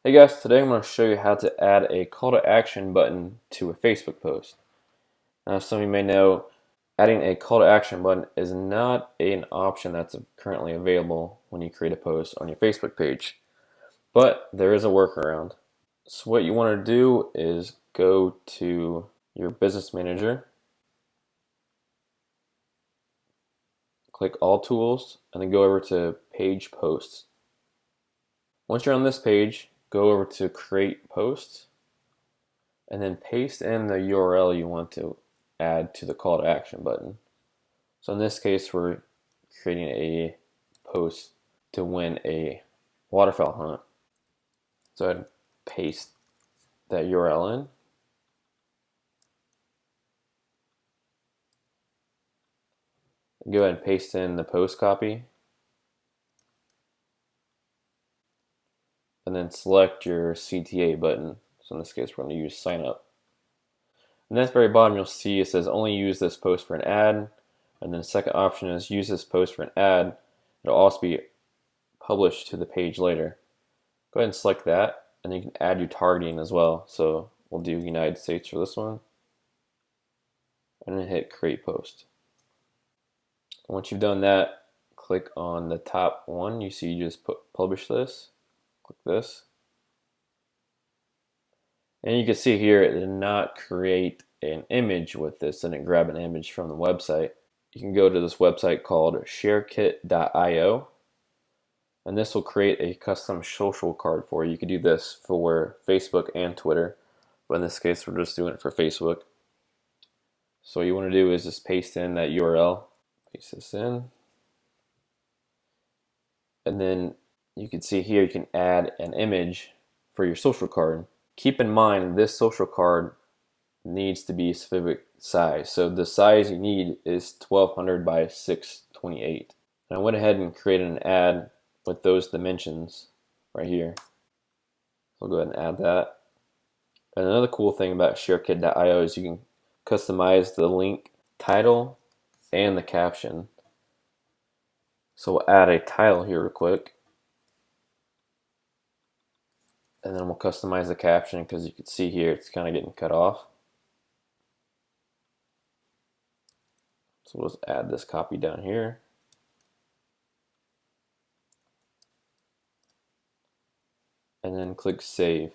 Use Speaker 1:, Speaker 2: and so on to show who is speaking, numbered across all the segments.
Speaker 1: Hey guys, today I'm going to show you how to add a call to action button to a Facebook post. Now, some of you may know adding a call to action button is not an option that's currently available when you create a post on your Facebook page, but there is a workaround. So what you want to do is go to your business manager, click all tools, and then go over to page posts. Once you're on this page, go over to create post and then paste in the URL you want to add to the call to action button. So in this case, we're creating a post to win a waterfowl hunt. So I'd paste that URL in. Go ahead and paste in the post copy. And then select your CTA button. So in this case, we're going to use sign up. And at the very bottom, you'll see it says only use this post for an ad. And then the second option is use this post for an ad. It'll also be published to the page later. Go ahead and select that, and you can add your targeting as well. So we'll do United States for this one. And then hit create post. Once you've done that, click on the top one. You see you just publish this. Click this. And you can see here it did not create an image with this, and it grabbed an image from the website. You can go to this website called sharekit.io, and this will create a custom social card for you. You could do this for Facebook and Twitter, but in this case we're just doing it for Facebook. So what you want to do is just paste in that URL, paste this in, and then you can see here you can add an image for your social card. Keep in mind this social card needs to be a specific size. So the size you need is 1200 by 628. And I went ahead and created an ad with those dimensions right here. So I'll go ahead and add that. And another cool thing about sharekit.io is you can customize the link title and the caption. So we'll add a title here real quick. And then we'll customize the caption because you can see here it's kind of getting cut off. So we'll just add this copy down here. And then click save.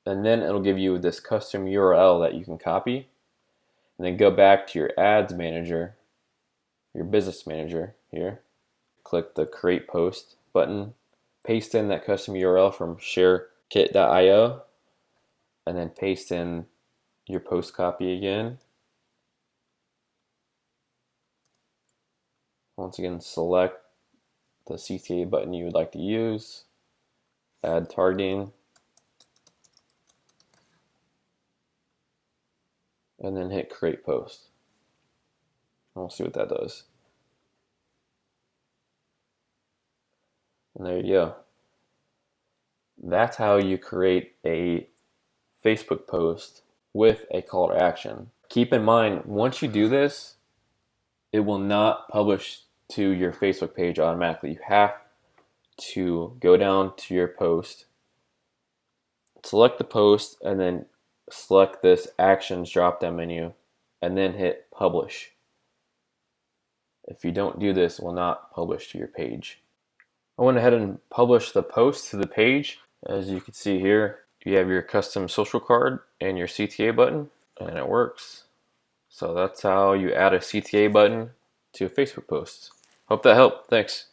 Speaker 1: And then it'll give you this custom URL that you can copy. And then go back to your ads manager, your business manager here. Click the create post button, paste in that custom URL from sharekit.io, and then paste in your post copy again. Once again, select the CTA button you would like to use, add targeting, and then hit create post. And we'll see what that does. And there you go. That's how you create a Facebook post with a call to action. Keep in mind, once you do this, it will not publish to your Facebook page automatically. You have to go down to your post, select the post, and then select this actions drop down menu, and then hit publish. If you don't do this, it will not publish to your page. I went ahead and published the post to the page. As you can see here, you have your custom social card and your CTA button, and it works. So that's how you add a CTA button to a Facebook post. Hope that helped. Thanks.